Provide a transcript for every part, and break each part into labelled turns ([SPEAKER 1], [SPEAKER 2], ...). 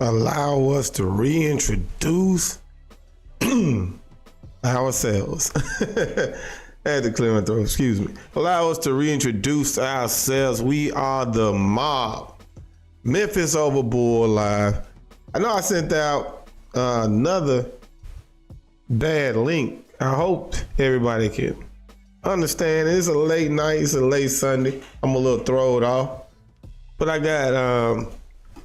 [SPEAKER 1] allow us to reintroduce ourselves. I had to clear my throat, excuse me. Allow us to reintroduce ourselves. We are the mob. Memphis Overboard Live. I know I sent out another bad link. I hope everybody can understand. It's a late night. It's a late Sunday. I'm a little thrown off. But I got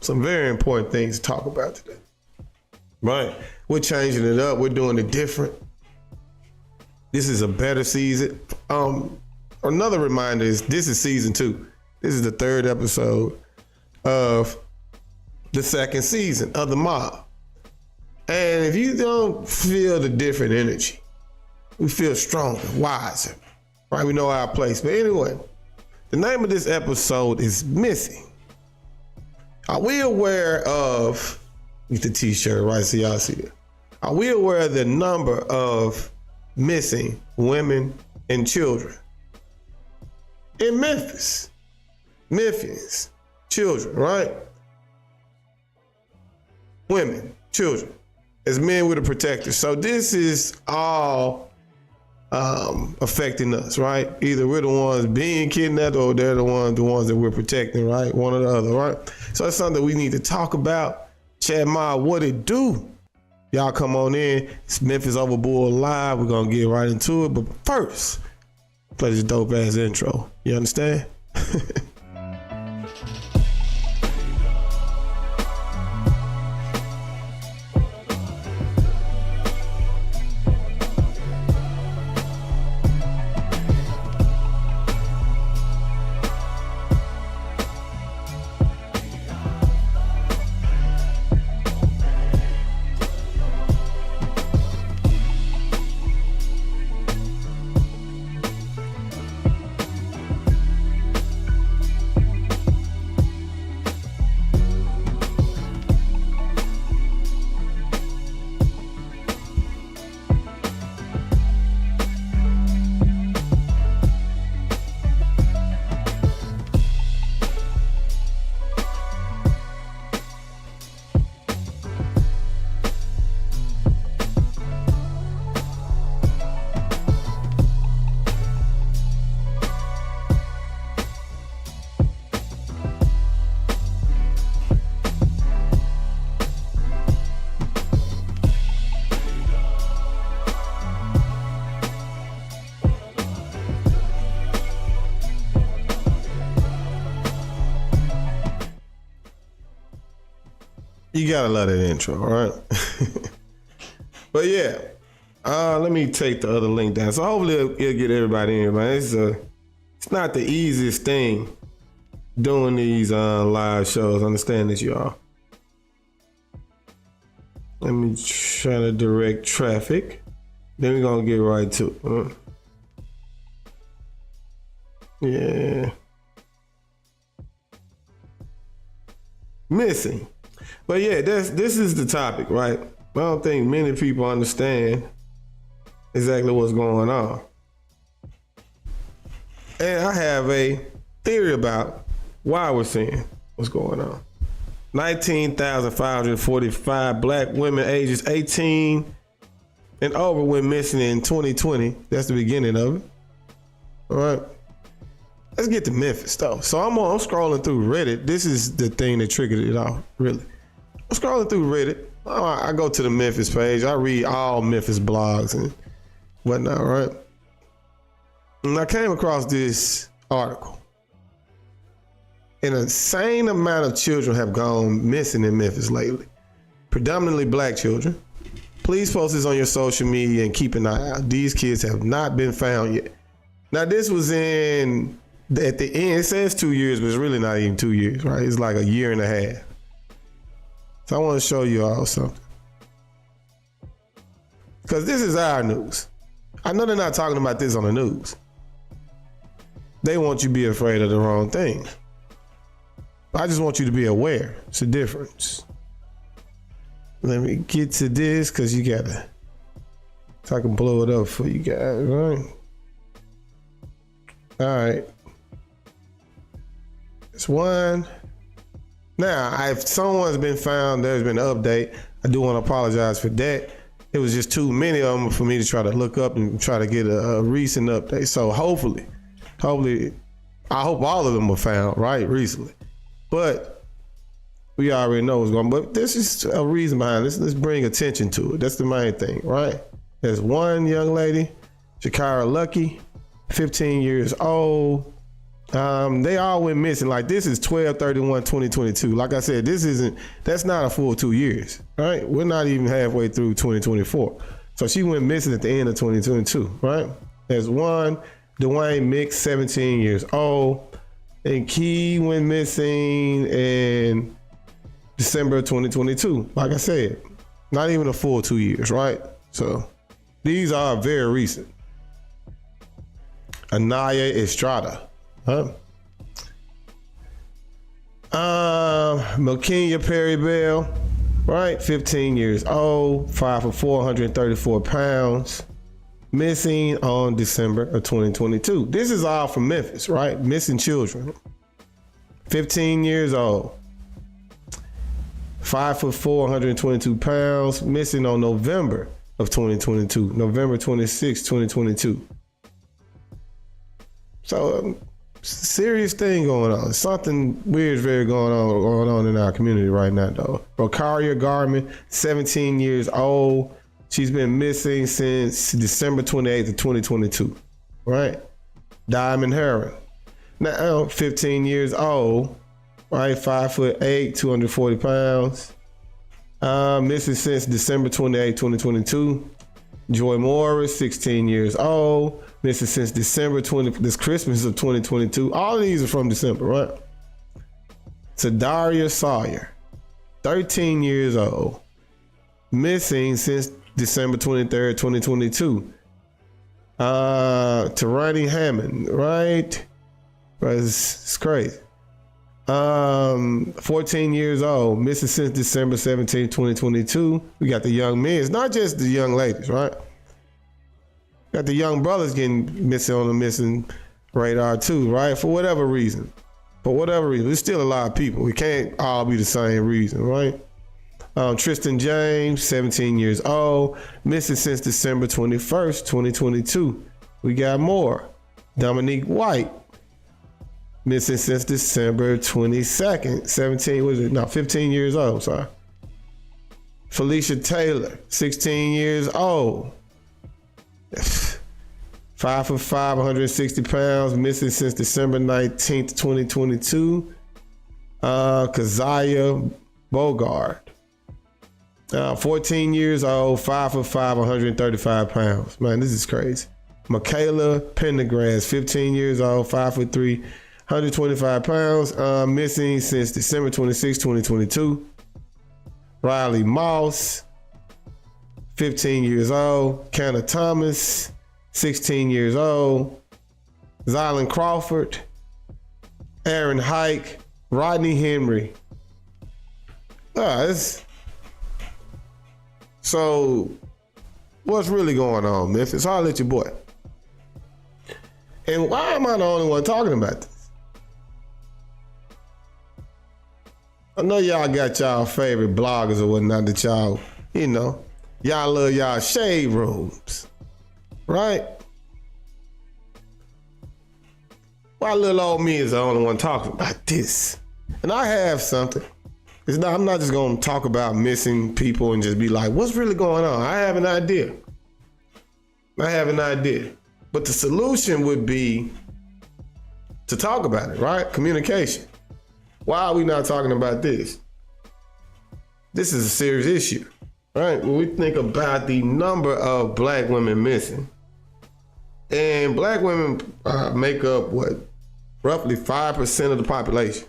[SPEAKER 1] some very important things to talk about today. Right? We're changing it up. We're doing it different. This is a better season. Another reminder is this is season 2. This is the 3rd episode of the 2nd season of the mob. And if you don't feel the different energy, we feel stronger, wiser, right? We know our place. But anyway, the name of this episode is Missing. Are we aware of, get the t-shirt right so y'all see it. Are we aware of the number of missing women and children in Memphis? Memphians, children, right? Women, children, as men with a protector. So this is all affecting us, right? Either we're the ones being kidnapped or they're the ones that we're protecting, right? One or the other, right? So it's something we need to talk about. Chad Ma, what it do? Y'all come on in. It's Memphis Overboard Live. We're gonna get right into it. But first, play this dope ass intro. You understand? You gotta love that intro, all right? But yeah, let me take the other link down. So hopefully it'll get everybody in, man. It's not the easiest thing doing these live shows. Understand this, y'all. Let me try to direct traffic. Then we're gonna get right to it. Yeah. Missing. But yeah, this is the topic, right? I don't think many people understand exactly what's going on. And I have a theory about why we're seeing what's going on. 19,545 black women ages 18 and over went missing in 2020. That's the beginning of it. All right. Let's get to Memphis though. So I'm scrolling through Reddit. This is the thing that triggered it all, really. I'm scrolling through Reddit. I go to the Memphis page. I read all Memphis blogs and whatnot, right? And I came across this article. An insane amount of children have gone missing in Memphis lately. Predominantly black children. Please post this on your social media and keep an eye out. These kids have not been found yet. Now this was at the end, it says 2 years, but it's really not even 2 years, right? It's like a year and a half. So I want to show you all something. Because this is our news. I know they're not talking about this on the news. They want you to be afraid of the wrong thing. I just want you to be aware. It's a difference. Let me get to this because you gotta, so I can blow it up for you guys, right? All right. It's one. Now, if someone's been found, there's been an update. I do want to apologize for that. It was just too many of them for me to try to look up and try to get a recent update. So hopefully, I hope all of them were found right recently. But we already know what's going on. But this is a reason behind this. Let's bring attention to it. That's the main thing, right? There's one young lady, Shakira Lucky, 15 years old. They all went missing. Like, this is 12/31/2022. Like I said, that's not a full 2 years, right? We're not even halfway through 2024. So she went missing at the end of 2022, right? There's one, Dwayne Mix, 17 years old. And Key went missing in December of 2022. Like I said, not even a full 2 years, right? So these are very recent. Anaya Estrada. Melkenia Perry Bell, right? 15 years old, 5'4", 134 pounds, missing on December of 2022. This is all from Memphis, right? Missing children. 15 years old, 5'4", 122 pounds, missing on November of 2022, November 26, 2022. So, serious thing going on. Something weird is very going on in our community right now, though. Rocaria Garman, 17 years old. She's been missing since December 28th of 2022, right? Diamond Heron, now 15 years old, right? 5'8", 240 pounds. Missing since December 28th, 2022. Joy Morris, 16 years old. Missing since December this Christmas of 2022. All of these are from December, right? Sadaria Sawyer, 13 years old. Missing since December 23rd, 2022. Tarani Hammond, right? It's crazy. 14 years old, missing since December 17th, 2022. We got the young men. It's not just the young ladies, right? Got the young brothers getting missing on the missing radar too, right? For whatever reason. There's still a lot of people. We can't all be the same reason, right? Tristan James, 17 years old, missing since December 21st, 2022. We got more. Dominique White, missing since December 22nd, 15 years old, sorry. Felicia Taylor, 16 years old. 5'5", 160 pounds, missing since December 19th, 2022. Keziah Bogard, 14 years old, 5'5", 135 pounds. Man, this is crazy. Michaela Pendergrass, 15 years old, 5'3", 125 pounds, missing since December 26, 2022. Riley Moss, 15 years old. Kenna Thomas, 16 years old. Zylan Crawford, Aaron Hike, Rodney Henry. So, what's really going on, Memphis? Holler at your boy. And why am I the only one talking about this? I know y'all got y'all favorite bloggers or whatnot that y'all love y'all shade rooms, right? Why little old me is the only one talking about this? And I have something. I'm not just gonna talk about missing people and just be like, what's really going on? I have an idea. But the solution would be to talk about it, right? Communication. Why are we not talking about this? This is a serious issue, right? When we think about the number of black women missing, and black women make up, roughly 5% of the population.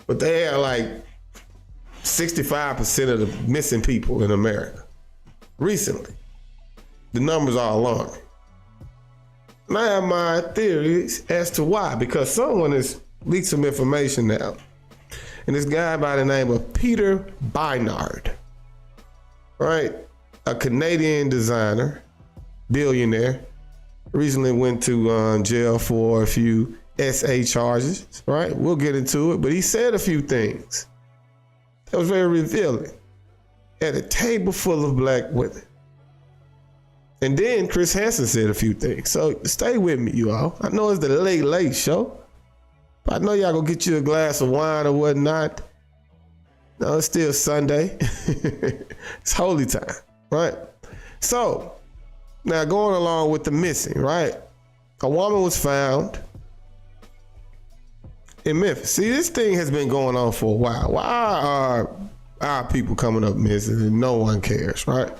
[SPEAKER 1] But they are like 65% of the missing people in America. Recently, the numbers are alarming. And I have my theories as to why, because someone has leaked some information now. And this guy by the name of Peter Bynard, right? A Canadian designer, billionaire, recently went to jail for a few SA charges, right? We'll get into it, but he said a few things that was very revealing at a table full of black women. And then Chris Hansen said a few things. So stay with me, you all. I know it's the late show, but I know y'all gonna get you a glass of wine or whatnot. No, it's still Sunday. It's holy time, right? So now going along with the missing, right? A woman was found in Memphis. See, this thing has been going on for a while. Why are our people coming up missing and no one cares, right?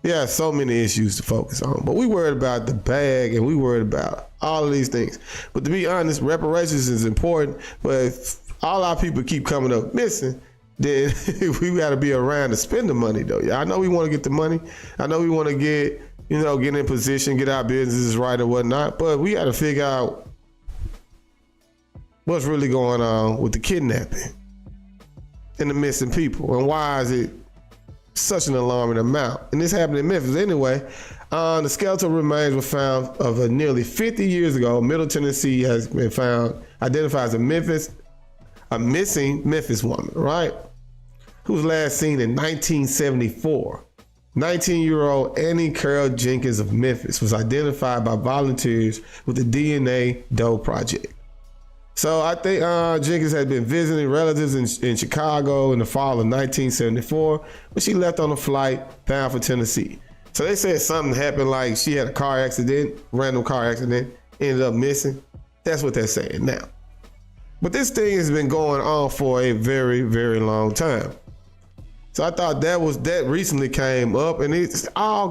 [SPEAKER 1] Yeah, so many issues to focus on, but we worried about the bag and we worried about all of these things. But to be honest, reparations is important, but if all our people keep coming up missing, then we got to be around to spend the money, though. Yeah, I know we want to get the money. I know we want to get in position, get our businesses right and whatnot, but we got to figure out what's really going on with the kidnapping and the missing people, and why is it such an alarming amount? And this happened in Memphis anyway. The skeletal remains were found of a nearly 50 years ago. Middle Tennessee has been found, identified as a missing Memphis woman, right? Who was last seen in 1974. 19-year-old Annie Carol Jenkins of Memphis was identified by volunteers with the DNA Doe Project. So I think Jenkins had been visiting relatives in Chicago in the fall of 1974 when she left on a flight bound for Tennessee. So they said something happened, like she had a car accident, random car accident, ended up missing. That's what they're saying now. But this thing has been going on for a very, very long time. So I thought that recently came up, and it all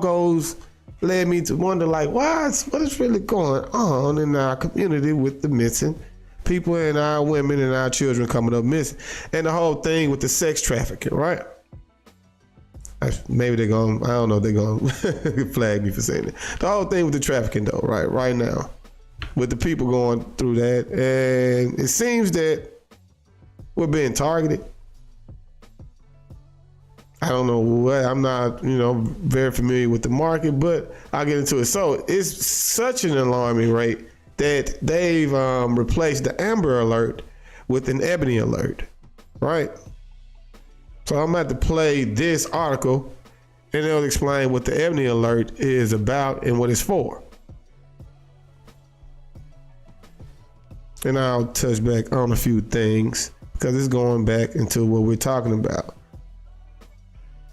[SPEAKER 1] led me to wonder, like, what is really going on in our community with the missing people and our women and our children coming up missing, and the whole thing with the sex trafficking, right? Maybe they're going, I don't know, they're going to flag me for saying it. The whole thing with the trafficking, though, right now, with the people going through that, and it seems that we're being targeted. I don't know what, I'm not, very familiar with the market, but I'll get into it. So it's such an alarming rate that they've replaced the Amber Alert with an Ebony Alert, right? So I'm about to play this article, and it'll explain what the Ebony Alert is about and what it's for. And I'll touch back on a few things because it's going back into what we're talking about.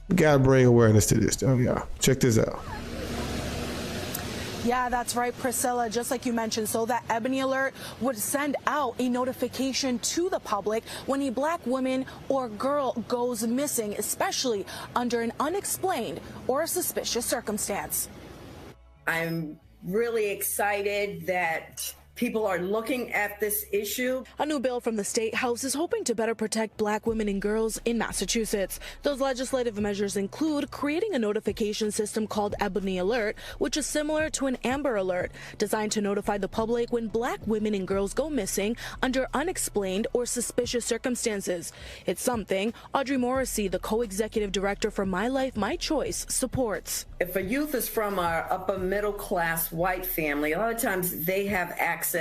[SPEAKER 1] We gotta bring awareness to this, though, y'all. Check this out.
[SPEAKER 2] Yeah, that's right, Priscilla. Just like you mentioned, so that Ebony Alert would send out a notification to the public when a black woman or girl goes missing, especially under an unexplained or suspicious circumstance.
[SPEAKER 3] I'm really excited that people are looking at this issue.
[SPEAKER 2] A new bill from the State House is hoping to better protect black women and girls in Massachusetts. Those legislative measures include creating a notification system called Ebony Alert, which is similar to an Amber Alert, designed to notify the public when black women and girls go missing under unexplained or suspicious circumstances. It's something Audrey Morrissey, the co-executive director for My Life, My Choice, supports.
[SPEAKER 3] If a youth is from our upper middle class white family, a lot of times they have access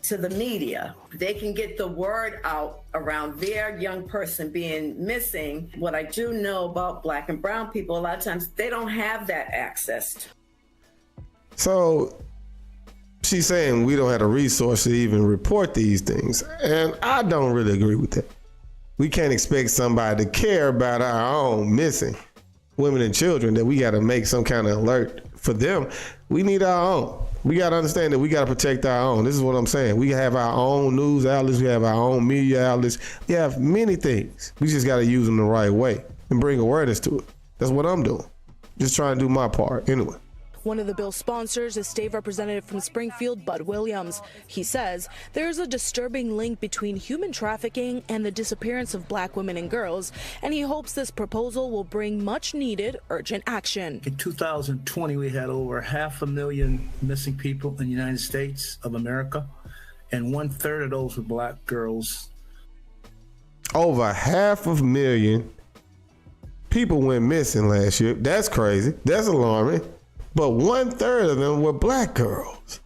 [SPEAKER 3] to the media. They can get the word out around their young person being missing. What I do know about black and brown people, a lot of times they don't have that access.
[SPEAKER 1] So she's saying we don't have the resource to even report these things. And I don't really agree with that. We can't expect somebody to care about our own missing women and children that we got to make some kind of alert for them. We need our own. We got to understand that we got to protect our own. This is what I'm saying. We have our own news outlets. We have our own media outlets. We have many things. We just got to use them the right way and bring awareness to it. That's what I'm doing. Just trying to do my part anyway.
[SPEAKER 2] One of the bill's sponsors is State Representative from Springfield, Bud Williams. He says there's a disturbing link between human trafficking and the disappearance of black women and girls, and he hopes this proposal will bring much needed urgent action.
[SPEAKER 4] In 2020, we had over 500,000 missing people in the United States of America, and 1/3 of those were black girls.
[SPEAKER 1] Over 500,000 people went missing last year. That's crazy. That's alarming. But 1/3 of them were black girls.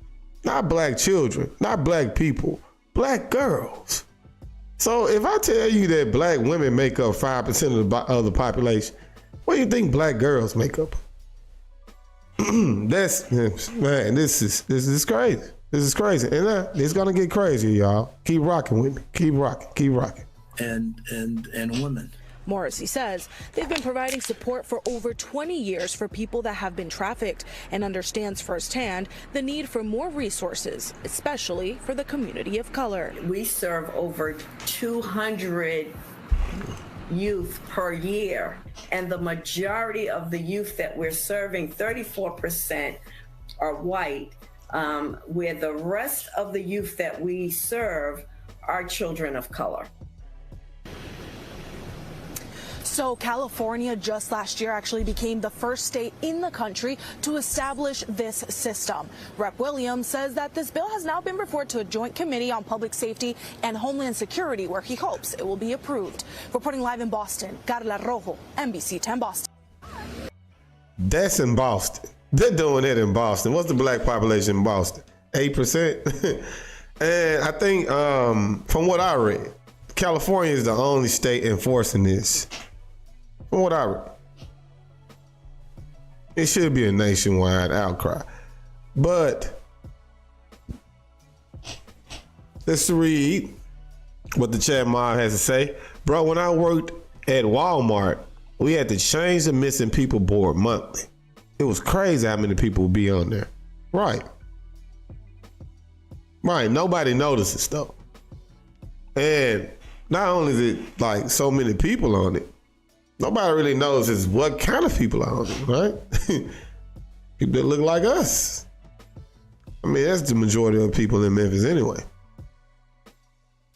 [SPEAKER 1] Not black children, not black people, black girls. So if I tell you that black women make up 5% of the population, what do you think black girls make up? This is crazy. This is crazy. And it's gonna get crazy, y'all. Keep rocking with me. Keep rocking.
[SPEAKER 4] And women.
[SPEAKER 2] Morrissey says they've been providing support for over 20 years for people that have been trafficked and understands firsthand the need for more resources, especially for the community of color.
[SPEAKER 3] We serve over 200 youth per year, and the majority of the youth that we're serving, 34%, are white, where the rest of the youth that we serve are children of color.
[SPEAKER 2] So California just last year actually became the first state in the country to establish this system. Rep. Williams says that this bill has now been referred to a joint committee on public safety and homeland security, where he hopes it will be approved. Reporting live in Boston, Carla Rojo, NBC 10 Boston.
[SPEAKER 1] That's in Boston. They're doing it in Boston. What's the black population in Boston? 8%. And I think from what I read, California is the only state enforcing this. From what I read, it should be a nationwide outcry. But let's read what the chat mob has to say. Bro, when I worked at Walmart, we had to change the missing people board monthly. It was crazy how many people would be on there. Right. Nobody notices though. And not only is it like so many people on it, nobody really notices what kind of people are on it, right? People that look like us. I mean, that's the majority of people in Memphis anyway.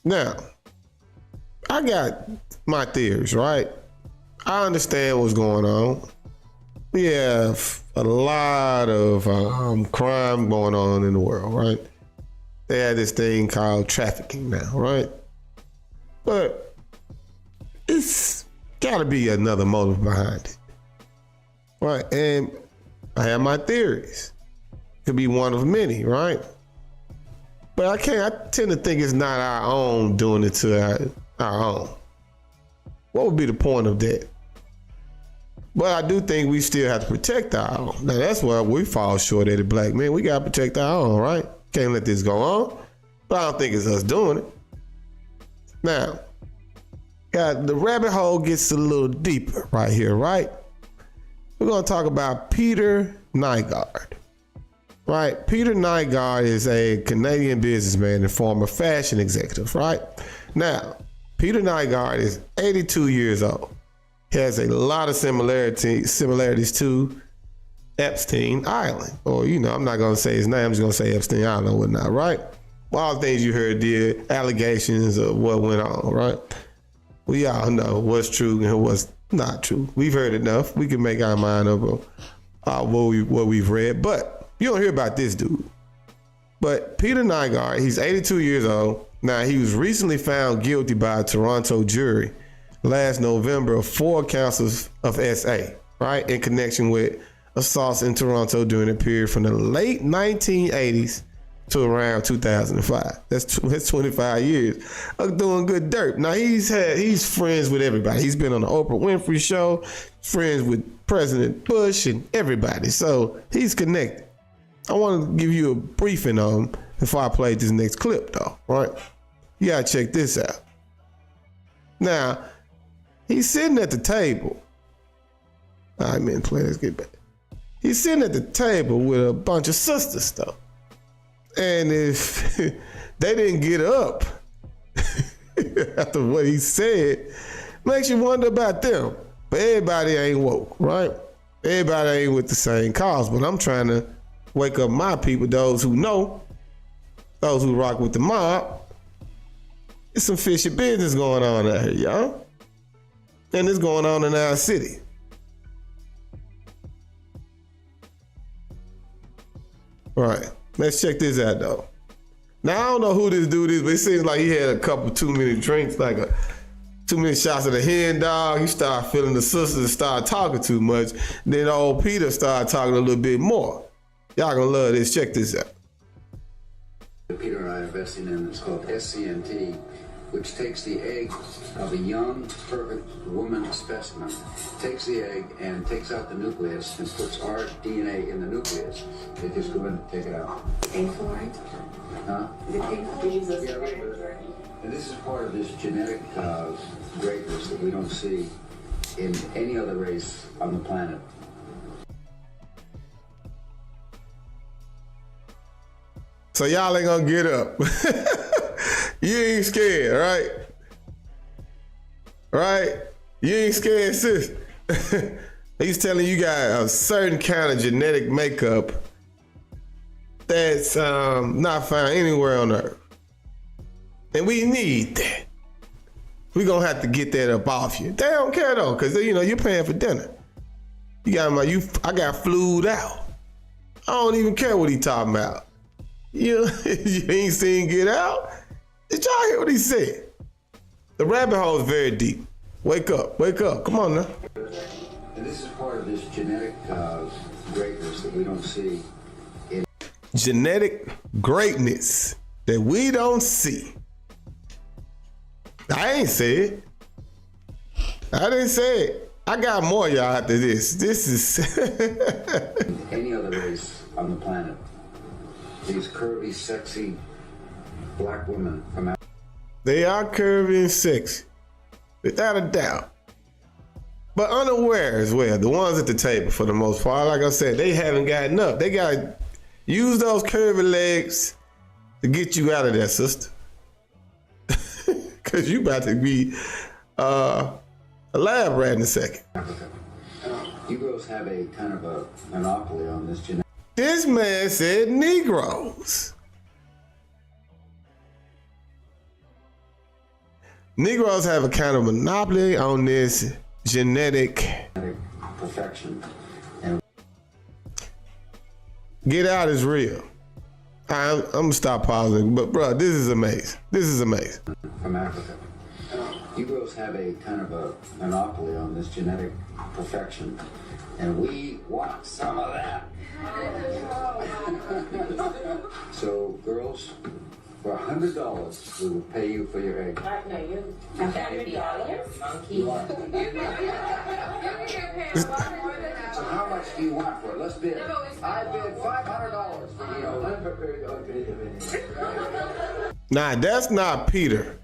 [SPEAKER 1] Now, I got my theories, right? I understand what's going on. We have a lot of crime going on in the world, right? They have this thing called trafficking now, right? But it's gotta be another motive behind it, right? And I have my theories. Could be one of many, right? But I tend to think it's not our own doing it to our own. What would be the point of that? But I do think we still have to protect our own. Now that's where we fall short at the black men. We gotta protect our own, right? Can't let this go on. But I don't think it's us doing it. Now, the rabbit hole gets a little deeper right here, right? We're gonna talk about Peter Nygaard, right? Peter Nygaard is a Canadian businessman and former fashion executive, right? Now, Peter Nygaard is 82 years old. He has a lot of similarities to Epstein Island. Or, I'm not gonna say his name, I'm just gonna say Epstein Island or whatnot, right? All the things you heard there, allegations of what went on, right? We all know what's true and what's not true. We've heard enough. We can make our mind up on what we've read, but you don't hear about this dude. But Peter Nygaard, he's 82 years old. Now, he was recently found guilty by a Toronto jury last November of 4 counts of SA, right? In connection with assaults in Toronto during a period from the late 1980s to around 2005. That's 25 years of doing good dirt. Now he's friends with everybody. He's been on the Oprah Winfrey Show, friends with President Bush and everybody. So he's connected. I want to give you a briefing on him before I play this next clip though, right? You gotta check this out. Now, he's sitting at the table. All right, man, let's get back. He's sitting at the table with a bunch of sisters though. And if they didn't get up after what he said, makes you wonder about them. But everybody ain't woke, right? Everybody ain't with the same cause, but I'm trying to wake up my people, those who know, those who rock with the mob. There's some fishy business going on out here, y'all. And it's going on in our city. All right. Let's check this out though. Now I don't know who this dude is, but it seems like he had a couple too many drinks, too many shots of the hen dog. He started feeling the sisters and started talking too much. Then old Peter started talking a little bit more. Y'all gonna love this. Check this out.
[SPEAKER 5] Peter and I are investing in is called SCNT, which takes the egg of a young, perfect woman specimen, takes the egg and takes out the nucleus and puts our DNA in the nucleus. They just go in and take it out.
[SPEAKER 6] Painful, right?
[SPEAKER 5] Huh?
[SPEAKER 6] Is it painful? Jesus.
[SPEAKER 5] Yeah, right. And this is part of this genetic greatness that we don't see in any other race on the planet.
[SPEAKER 1] So y'all ain't gonna get up. You ain't scared, right? Right? You ain't scared, sis. He's telling you got a certain kind of genetic makeup that's not found anywhere on Earth. And we need that. We gonna have to get that up off you. They don't care though, cause you know you're paying for dinner. You got I got flued out. I don't even care what he talking about. You ain't seen Get Out? Did y'all hear what he said? The rabbit hole is very deep. Wake up, come on now.
[SPEAKER 5] And this is part of this genetic greatness that we don't see in
[SPEAKER 1] genetic greatness that we don't see. I ain't say it. I didn't say it. I got more, y'all, after this. This is
[SPEAKER 5] any other race on the planet. These curvy, sexy black women from out.
[SPEAKER 1] They are curvy and sexy, without a doubt. But unaware as well. The ones at the table, for the most part, like I said, they haven't gotten up. They got to use those curvy legs to get you out of there, sister. Because you about to be a lab rat in a second.
[SPEAKER 5] Africa. You girls have a kind of a monopoly on this genetic.
[SPEAKER 1] This man said Negroes. Negroes have a kind of monopoly on this genetic
[SPEAKER 5] perfection. And
[SPEAKER 1] Get Out is real. I'm gonna stop pausing, but bro, this is amazing. This is amazing.
[SPEAKER 5] from Africa. You girls have a kind of a monopoly on this genetic perfection, and we want some of that. So, girls, for $100, we will pay you for your egg.
[SPEAKER 6] No, you gotta be honest, monkey.
[SPEAKER 5] So how much do you want for it? Let's bid. I bid $500 for you.
[SPEAKER 1] Nah, that's not Peter.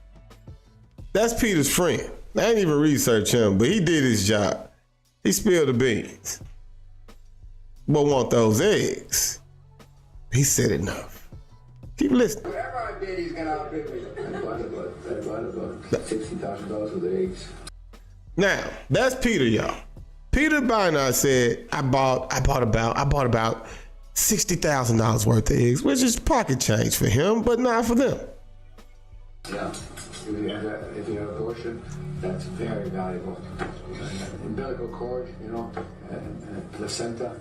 [SPEAKER 1] That's Peter's friend. I ain't even research him, but he did his job. He spilled the beans. But want those eggs. He said enough. Keep listening.
[SPEAKER 5] Whatever I bid, he's gonna outbid me. I bought about $60,000 worth of eggs.
[SPEAKER 1] Now, that's Peter, y'all. Peter Bynard said, I bought about $60,000 worth of eggs, which is pocket change for him, but not for them.
[SPEAKER 5] Yeah. If you have abortion, that's very valuable. Umbilical cord, and placenta,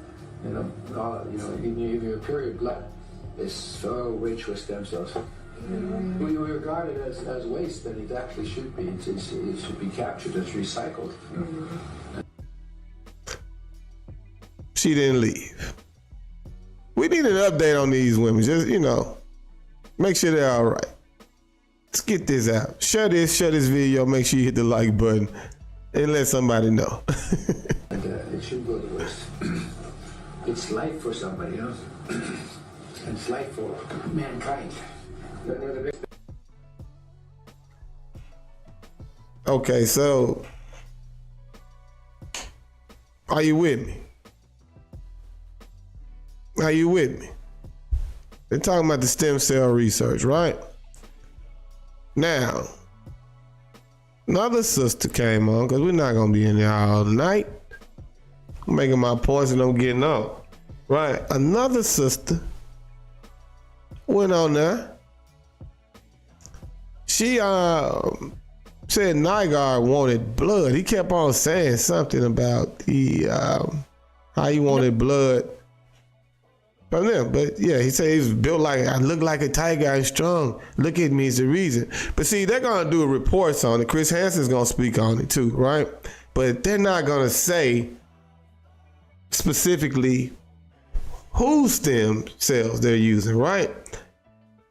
[SPEAKER 5] even your period blood is so rich with stem cells. When you regard it as waste, then it actually should be. It should be captured as recycled.
[SPEAKER 1] She didn't leave. We need an update on these women. Just, make sure they're all right. Let's get this out. Share this video. Make sure you hit the like button and let somebody know.
[SPEAKER 5] It should go to waste. It's life for somebody, and it's life for mankind.
[SPEAKER 1] Okay, so are you with me? Are you with me? They're talking about the stem cell research, right? Now, another sister came on, because we're not going to be in there all night. I'm making my points and I'm getting on. Right, another sister went on there. She said Nygaard wanted blood. He kept on saying something about how he wanted blood from them. But yeah, he said he was built like, I look like a tiger and strong. Look at me is the reason. But see, they're gonna do reports on it. Chris Hansen's gonna speak on it too, right? But they're not gonna say specifically whose stem cells they're using, right?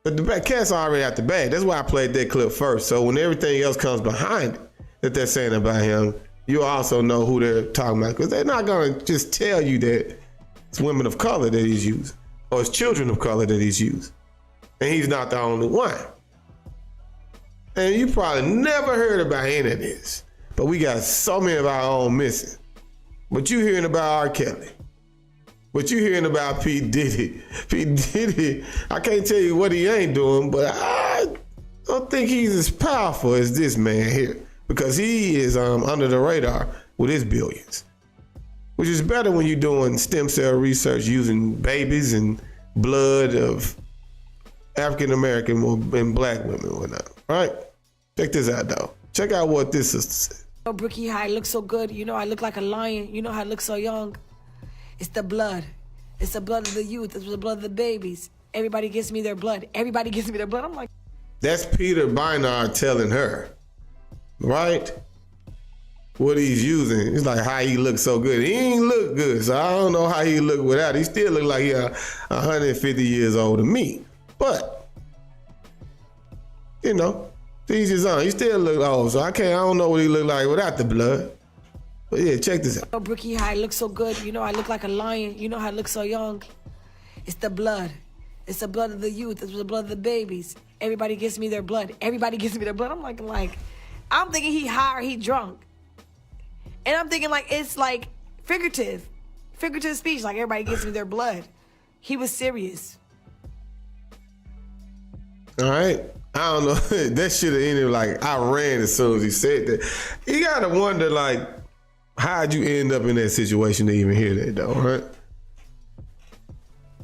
[SPEAKER 1] But the cat's already out the bag. That's why I played that clip first. So when everything else comes behind it that they're saying about him, you also know who they're talking about. Because they're not going to just tell you that it's women of color that he's using or it's children of color that he's using. And he's not the only one. And you probably never heard about any of this. But we got so many of our own missing. But you hearing about R. Kelly. But you hearing about P. Diddy. P. Diddy, I can't tell you what he ain't doing, but I don't think he's as powerful as this man here. Because he is under the radar with his billions. Which is better when you're doing stem cell research using babies and blood of African American and black women and whatnot. Right? Check this out, though. Check out what this sister said.
[SPEAKER 7] Oh, Brookie, how I look so good. You know, I look like a lion. You know how I look so young. It's the blood. It's the blood of the youth. It's the blood of the babies. Everybody gives me their blood. Everybody gives me their blood. I'm like...
[SPEAKER 1] That's Peter Bynard telling her, right? What he's using. It's like how he looks so good. He ain't look good, so I don't know how he look without. He still look like he's 150 years older than me. But, you know, he's his own. He still look old, so I don't know what he look like without the blood. But yeah, check this out.
[SPEAKER 7] Oh, Brookie, how I look so good. You know, I look like a lion. You know how I look so young. It's the blood. It's the blood of the youth. It's the blood of the babies. Everybody gives me their blood. Everybody gives me their blood. I'm like, I'm thinking he high or he drunk. And I'm thinking it's like figurative speech. Like everybody gives me their blood. He was serious.
[SPEAKER 1] All right. I don't know. That should have ended I ran as soon as he said that. You got to wonder how'd you end up in that situation to even hear that though, right?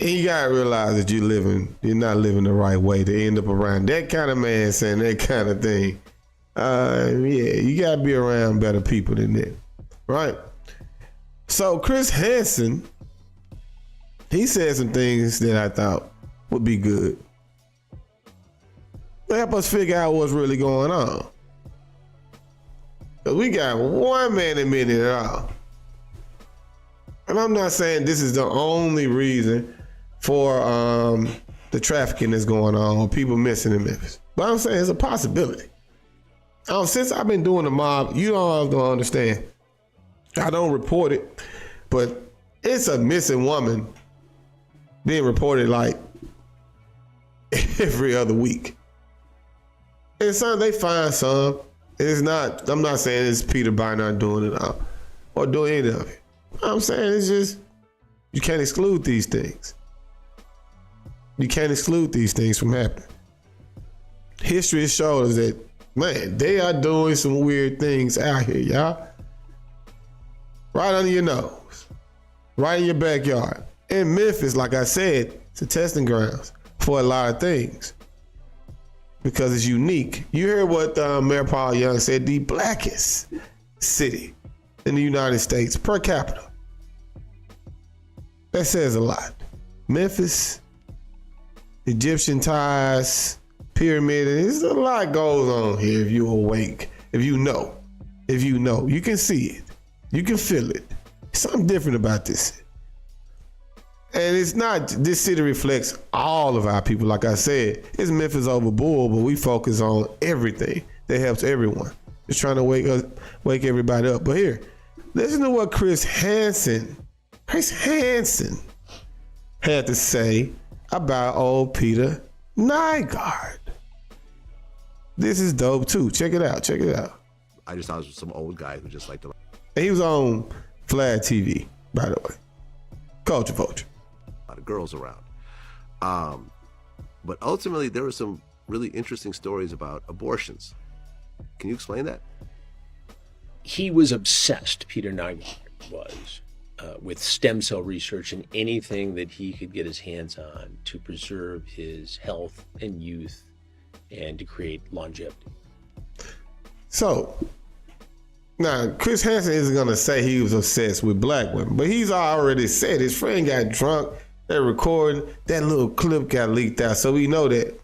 [SPEAKER 1] And you gotta realize that you're not living the right way to end up around that kind of man saying that kind of thing. Yeah, you gotta be around better people than that, right? So Chris Hansen, he said some things that I thought would be good. Help us figure out what's really going on. Because we got one man admitting it all. And I'm not saying this is the only reason for the trafficking that's going on or people missing in Memphis. But I'm saying it's a possibility. Since I've been doing the mob, you don't understand. I don't report it, but it's a missing woman being reported every other week. And some, they find some. It's not, I'm not saying it's Peter Bynard doing it all or doing any of it. I'm saying it's just, you can't exclude these things. You can't exclude these things from happening. History has showed us that, man, they are doing some weird things out here, y'all. Right under your nose. Right in your backyard. In Memphis, like I said, it's a testing grounds for a lot of things. Because it's unique. You heard what Mayor Paul Young said, the blackest city in the United States per capita. That says a lot. Memphis, Egyptian ties, pyramid, there's a lot goes on here if you're awake, if you know, you can see it, you can feel it. Something different about this city. And it's not, this city reflects all of our people. Like I said, it's Memphis over Bull, but we focus on everything that helps everyone. Just trying to wake everybody up. But here, listen to what Chris Hansen had to say about old Peter Nygaard. This is dope too. Check it out.
[SPEAKER 8] I just thought it was some old guy who just liked to.
[SPEAKER 1] And he was on Vlad TV, by the way. Culture Vulture.
[SPEAKER 8] A lot of girls around. But ultimately, there were some really interesting stories about abortions. Can you explain that?
[SPEAKER 9] He was obsessed, Peter Nygaard was, with stem cell research and anything that he could get his hands on to preserve his health and youth and to create longevity. So, now, Chris Hansen isn't going to say he was obsessed with black women, but he's already said his friend got drunk, they're recording, that little clip got leaked out, so we know that.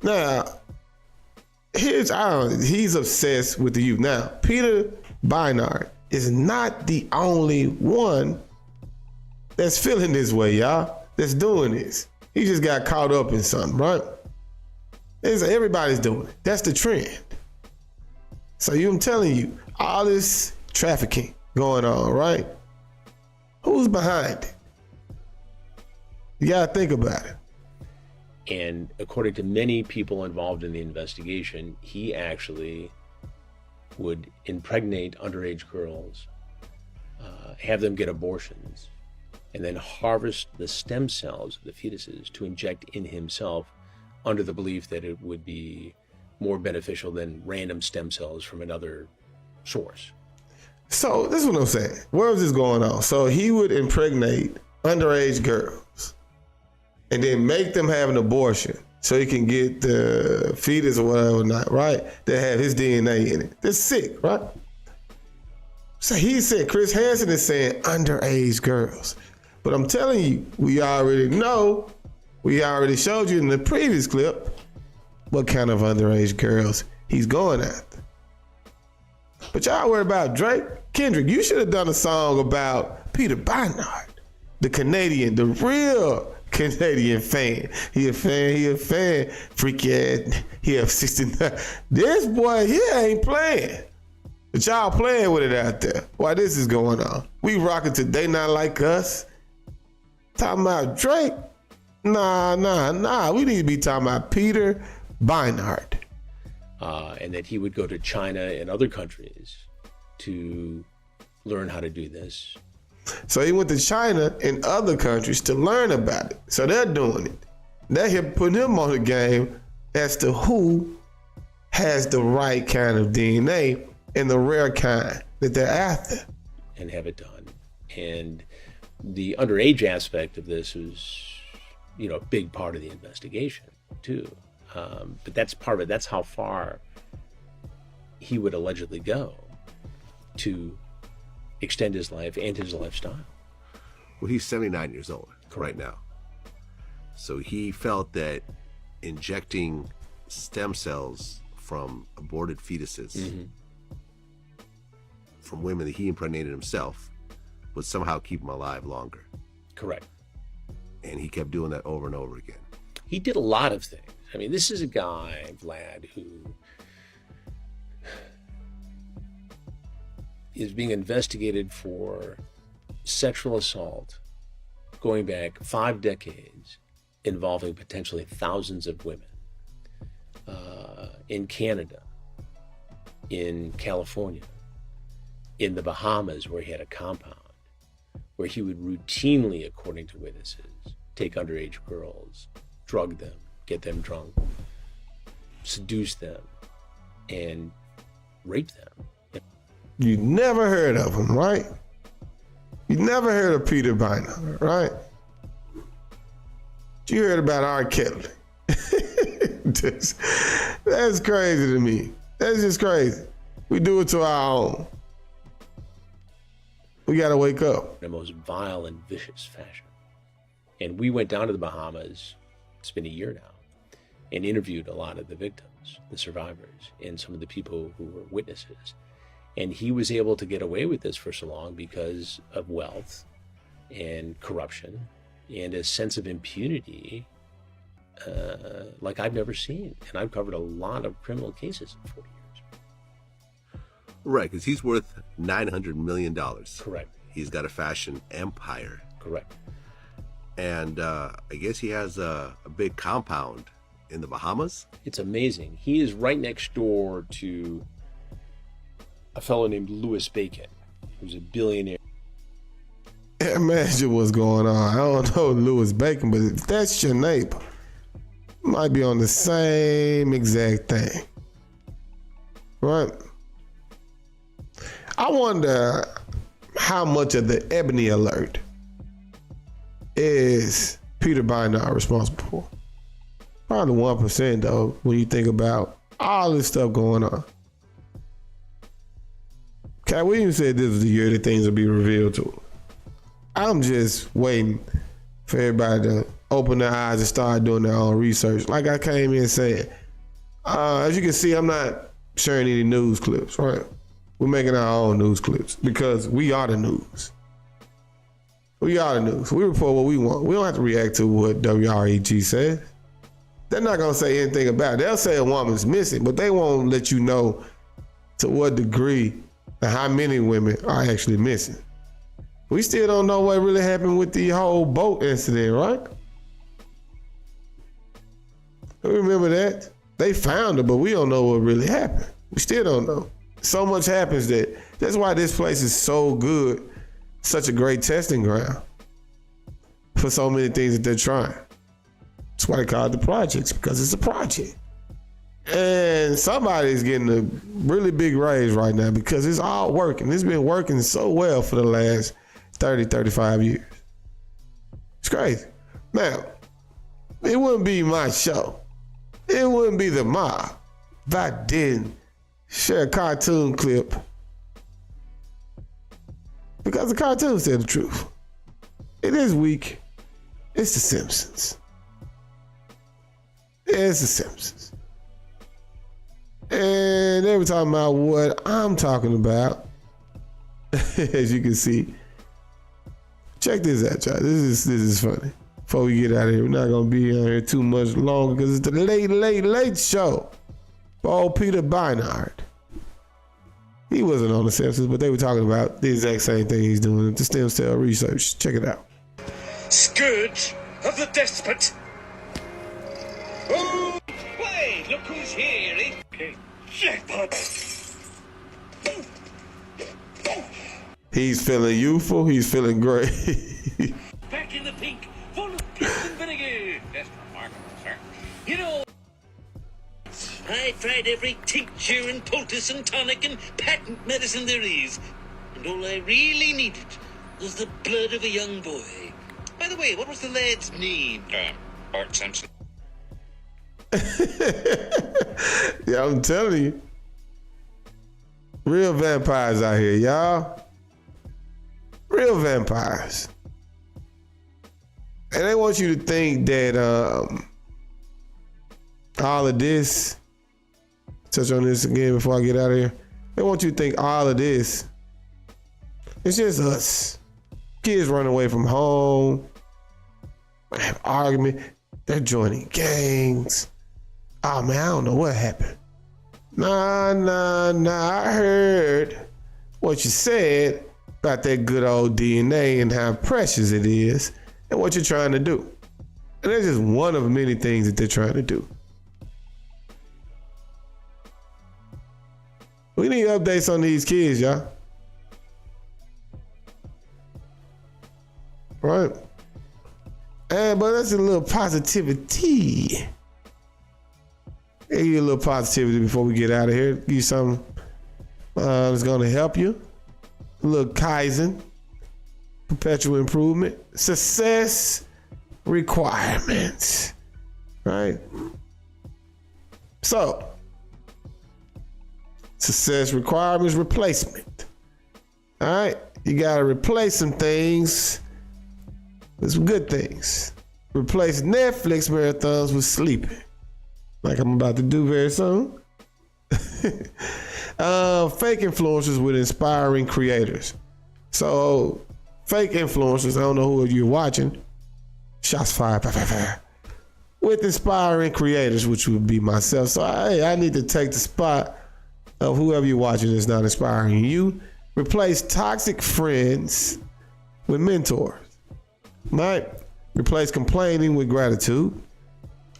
[SPEAKER 9] Now, he's obsessed with the youth. Now, Peter Bynard is not the only one that's feeling this way, y'all, that's doing this.
[SPEAKER 1] He just got caught up in something, right? Everybody's doing it. That's the trend. So I'm telling you, all this trafficking going on, right? Who's behind it? You gotta think about it.
[SPEAKER 9] And according to many people involved in the investigation, he actually would impregnate underage girls, have them get abortions, and then harvest the stem cells of the fetuses to inject in himself under the belief that it would be more beneficial than random stem cells from another source.
[SPEAKER 1] So this is what I'm saying. Where is this going on? So he would impregnate underage girls and then make them have an abortion so he can get the fetus or whatever not, right? That have his DNA in it. That's sick, right? So he said, Chris Hansen is saying underage girls. But I'm telling you, we already know, we already showed you in the previous clip what kind of underage girls he's going after. But y'all worry about Drake. Kendrick, you should have done a song about Peter Beinart, the Canadian, the real Canadian fan. He a fan. Freaky ass. He have 69. This boy here ain't playing. But y'all playing with it out there. Why this is going on? We rocking to They Not Like Us. Talking about Drake. Nah. We need to be talking about Peter Beinart.
[SPEAKER 9] And that he would go to China and other countries to learn how to do this.
[SPEAKER 1] So he went to China and other countries to learn about it. So they're doing it. They're putting him on the game as to who has the right kind of DNA and the rare kind that they're after.
[SPEAKER 9] And have it done. And the underage aspect of this was, a big part of the investigation too. But that's part of it. That's how far he would allegedly go to extend his life and his lifestyle.
[SPEAKER 8] Well, he's 79 years old right now. So he felt that injecting stem cells from aborted fetuses from women that he impregnated himself would somehow keep him alive longer.
[SPEAKER 9] Correct.
[SPEAKER 8] And he kept doing that over and over again.
[SPEAKER 9] He did a lot of things. I mean, this is a guy, Vlad, who is being investigated for sexual assault going back 5 decades, involving potentially thousands of women in Canada, in California, in the Bahamas, where he had a compound, where he would routinely, according to witnesses, take underage girls, drug them, get them drunk, seduce them, and rape them.
[SPEAKER 1] You never heard of him, right? You never heard of Peter Beinart, right? You heard about R. Kelly. That's crazy to me. That's just crazy. We do it to our own. We gotta wake up.
[SPEAKER 9] In the most vile and vicious fashion. And we went down to the Bahamas, it's been a year now, and interviewed a lot of the victims, the survivors, and some of the people who were witnesses. And he was able to get away with this for so long because of wealth and corruption and a sense of impunity like I've never seen. And I've covered a lot of criminal cases in 40 years.
[SPEAKER 8] Right, because he's worth $900 million.
[SPEAKER 9] Correct.
[SPEAKER 8] He's got a fashion empire.
[SPEAKER 9] Correct.
[SPEAKER 8] And I guess he has a big compound in the Bahamas.
[SPEAKER 9] It's amazing. He is right next door to a fellow named Louis Bacon, who's a billionaire.
[SPEAKER 1] Imagine what's going on. I don't know Louis Bacon, but if that's your neighbor, you might be on the same exact thing. Right? I wonder how much of the Ebony Alert is Peter Beinart responsible for. Probably 1% though, when you think about all this stuff going on. Cat Williams said this was the year that things will be revealed to him. I'm just waiting for everybody to open their eyes and start doing their own research. Like I came in saying, as you can see, I'm not sharing any news clips, right? We're making our own news clips because we are the news. We are the news. We report what we want. We don't have to react to what WREG says. They're not going to say anything about it. They'll say a woman's missing, but they won't let you know to what degree and how many women are actually missing. We still don't know what really happened with the whole boat incident, right? Remember that? They found her, but we don't know what really happened. We still don't know. So much happens that's why this place is so good, such a great testing ground for so many things that they're trying. That's why they call it the projects, because it's a project. And somebody's getting a really big raise right now because it's all working. It's been working so well for the last 30, 35 years. It's crazy. Now, it wouldn't be my show. It wouldn't be the mob if I didn't share a cartoon clip, because the cartoons tell the truth. It is weak. It's The Simpsons. It's The Simpsons. And they were talking about what I'm talking about. As you can see. Check this out, y'all. This is funny. Before we get out of here, we're not gonna be on here too much longer because it's the late show. For old Peter Beinart. He wasn't on The Simpsons, but they were talking about the exact same thing he's doing with the stem cell research. Check it out.
[SPEAKER 10] Scourge of the despot. Oh, wait, look who's here, eh? Okay, jackpot.
[SPEAKER 1] He's feeling youthful. He's feeling great.
[SPEAKER 10] Back in the pink, full of piss and vinegar. That's remarkable, sir. You know, I tried every tincture and poultice and tonic and patent medicine there is. And all I really needed was the blood of a young boy. By the way, what was the lad's name? Bart Simpson.
[SPEAKER 1] Yeah, I'm telling you. Real vampires out here, y'all. Real vampires. And they want you to think that all of this, touch on this again before I get out of here. They want you to think all of this, it's just us. Kids run away from home, have argument, they're joining gangs. Oh man, I don't know what happened. Nah, I heard what you said about that good old DNA and how precious it is and what you're trying to do. And that's just one of many things that they're trying to do. We need updates on these kids, y'all. Right? But that's a little positivity. Give you a little positivity before we get out of here. Give you something that's going to help you. A little Kaizen. Perpetual improvement. Success requirements. Right? So, success requirements replacement. All right? You got to replace some things with some good things. Replace Netflix marathons with sleeping, like I'm about to do very soon. Fake influencers with inspiring creators. So, fake influencers, I don't know who you're watching. Shots fired. With inspiring creators, which would be myself. So, I need to take the spot of whoever you're watching that's not inspiring you. Replace toxic friends with mentors. Right? Replace complaining with gratitude.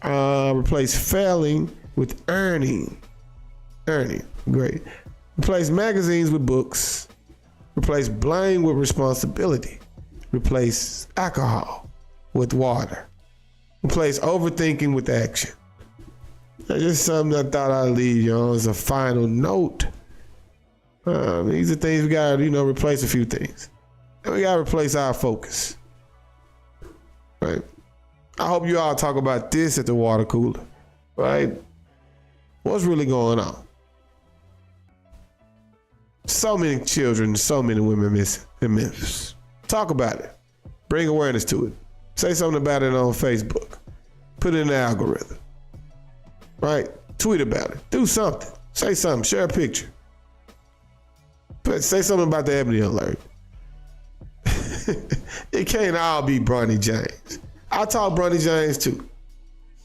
[SPEAKER 1] Replace failing with earning. Great. Replace magazines with books. Replace blame with responsibility. Replace alcohol with water. Replace overthinking with action. That's just something I thought I'd leave you on as a final note. These are things we gotta, replace a few things. And we gotta replace our focus. Right? I hope you all talk about this at the water cooler. Right? What's really going on? So many children, so many women missing in Memphis. Talk about it. Bring awareness to it. Say something about it on Facebook. Put it in the algorithm. Right? Tweet about it. Do something. Say something. Share a picture. Say something about the Ebony Alert. You It can't all be Bronny James. I talk Bronny James too.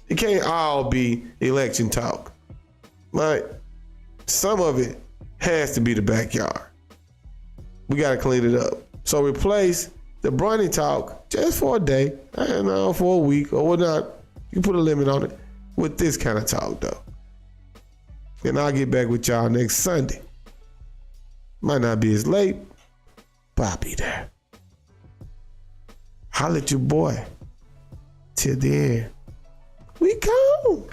[SPEAKER 1] It can't all be election talk. Right? Some of it has to be the backyard. We got to clean it up. So replace the Bronny talk just for a day, I don't know, for a week or whatnot. You can put a limit on it with this kind of talk though. And I'll get back with y'all next Sunday. Might not be as late, but I'll be there. Holla at your boy. Till then, we gone.